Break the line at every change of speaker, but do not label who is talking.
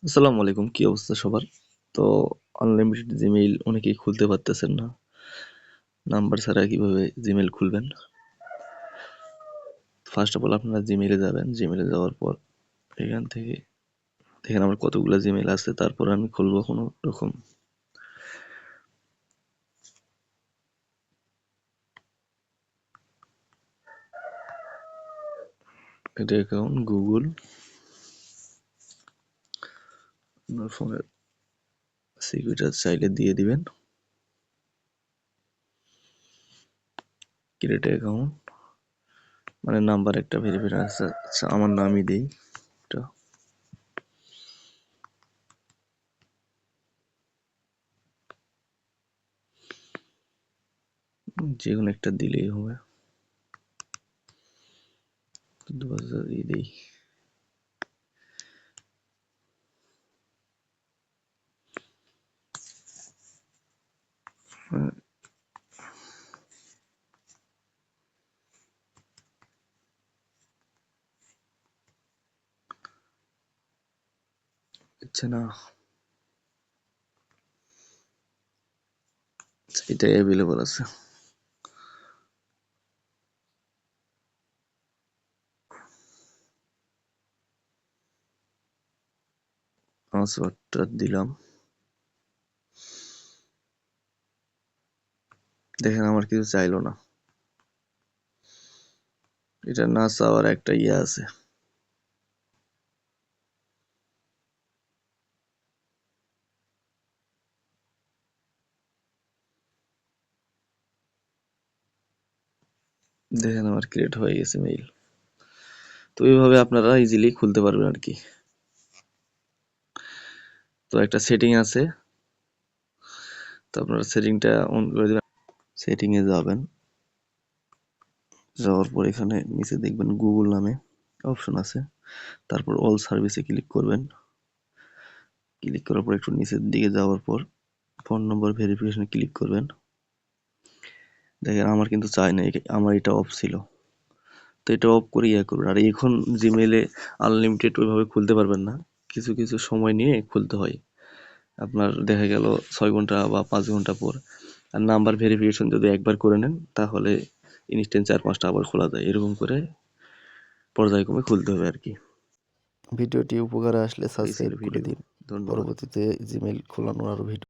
আসসালামু আলাইকুম, কি অবস্থা সবার? তো আনলিমিটেড জিমেইল অনেকেই খুলতে পারতেছেন না। নাম্বার ছাড়া কিভাবে জিমেইল খুলবেন? ফার্স্ট অফ অল আপনারা জিমেইলে যাবেন। জিমেইলে যাওয়ার পর এখান থেকে দেখেন আমার কতগুলা জিমেইল আছে, তারপর আমি খুলবো কোনো রকম। এটা অ্যাকাউন্ট গুগল, আপনার ফোনের সিকিউরিটি চাইলে দিয়ে দিবেন। ক্রিয়েট অ্যাকাউন্ট মানে নাম্বার একটা ভেরিফাই আছে। আচ্ছা, আমার নামই দেই এটা। যে কোনো একটা দিলেই হবে। 2000 দেই। হ্যাঁ, আচ্ছা না, এটা অ্যাভেলেবল আছে। পাসওয়ার্ডটা দিলাম। দেখেন আমার কিছু চাইলো না। এটা না চাওয়ার একটা ইয়ে আছে। দেখেন আমার ক্রিয়েট হয়ে গেছে মেইল। তো এইভাবে আপনারা ইজিলি খুলতে পারবেন আর কি। তো একটা সেটিং আছে, তো আপনারা সেটিংটা অন করে দিবেন। সেটিং এ যাবেন, যাওয়ার পর এখানে নিচে দেখবেন গুগল নামে অপশন আছে। তারপর অল সার্ভিসে ক্লিক করবেন। ক্লিক করার পর একটু নিচের দিকে যাওয়ার পর ফোন নম্বর ভেরিফিকেশনে ক্লিক করবেন। দেখেন আমার কিন্তু চাই না, আমার এটা অফ ছিল। তো এটা অফ করে ইয়ে করবেন। আর এখন জিমেইলে আনলিমিটেড ওইভাবে খুলতে পারবেন না, কিছু কিছু সময় নিয়ে খুলতে হয়। আপনার দেখা গেল 6 ঘন্টা বা 5 ঘন্টা পর। আর নাম্বার ভেরিফিকেশন যদি একবার করে নেন তাহলে ইনস্ট্যান্ট 4-5টা আবার খোলা যায়। এরকম করে পর্যায়ক্রমে খুলতে হবে আর কি।
ভিডিওটি উপকারে আসলে
এই ছিল
সাবস্ক্রাইব করে
ভিডিও।
দিন।
ধন্যবাদ।
পরবর্তীতে জিমেইল খোলানোর আরও ভিডিও